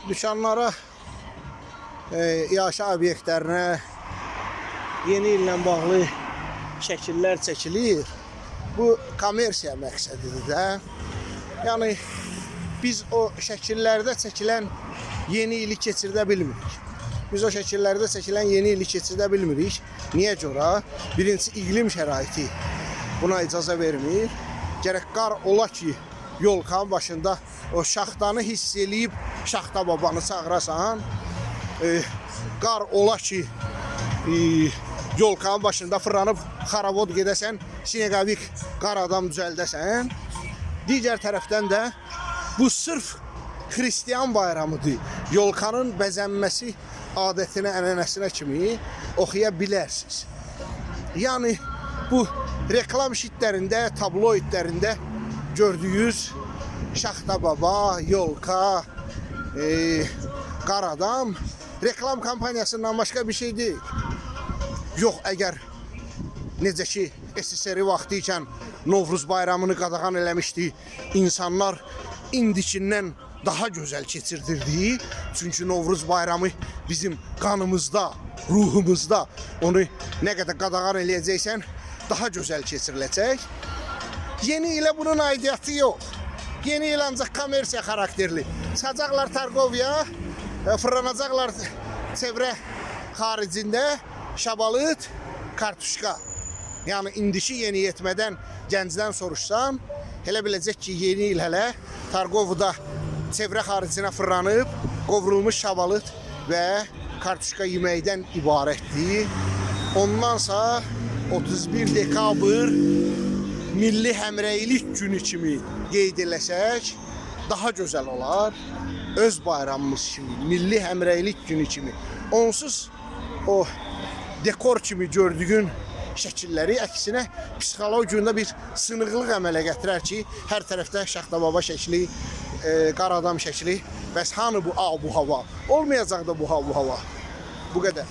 dükanlara, yaşa obyektlərinə yeni illə bağlı şəkillər çəkilir. Bu kommersiya məqsədidir də. Yəni biz o şəkillərdə çəkilən yeni ili keçirdə bilmirik. Biz o şəkillərdə çəkilən yeni ili keçirdə bilmirik. Niyə görə? Birincisi iqlim şəraiti buna icazə vermir. Gərək qar ola ki, yolkanın başında o şaxtanı hiss eləyib şaxta babanı çağırasan. Qar ola ki, yolkanın başında fırlanıb xaravod gedəsən, Sinegavik qar adam düzəldəsən. Digər tərəfdən də bu sırf Xristiyan bayramıdır. Yolkanın bəzənməsi adətinə, ənənəsinə kimi oxuya bilərsiniz. Yəni bu reklam şitlərində, tabloidlərində gördüyünüz şaxta baba, yolka, qar adam reklam kampaniyasından başqa bir şey deyil. Yox, əgər necə ki SSR vaxtı ikən Novruz bayramını qadağan eləmişdi, insanlar indikindən daha gözəl keçirdirdi. Çünki Novruz bayramı bizim qanımızda, ruhumuzda. Onu nə qədər qadağan eləyəcəksən, daha gözəl keçiriləcək. Yeni ilə bunun aidiyyatı yox. Yeni il ancaq kommersiya xarakterli. Çıxacaqlar Targoviya, fırlanacaqlar çevrə xaricində şabalıt, kartuşka. Yəni indiki yeni yetmədən gəncdən soruşsam, elə biləcək ki, yeni il hələ Targovda çevrə xaricinə fırlanıb, qovrulmuş şabalıt və kartuşka yeməkdən ibarətdir. Ondansa 31 dekabr Milli Həmrəylik günü kimi qeyd eləsək, daha gözəl olar. Öz bayramımız kimi, Milli Həmrəylik günü kimi. Onsuz o dekor kimi gördüyün şəkilləri əksinə psixologiyada bir sınıqlıq əmələ gətirər ki, hər tərəfdə şaxta baba şəkli, qar adam şəkli. Bəs hanı bu hava? Olmayacaq da bu hava. Bu qədər.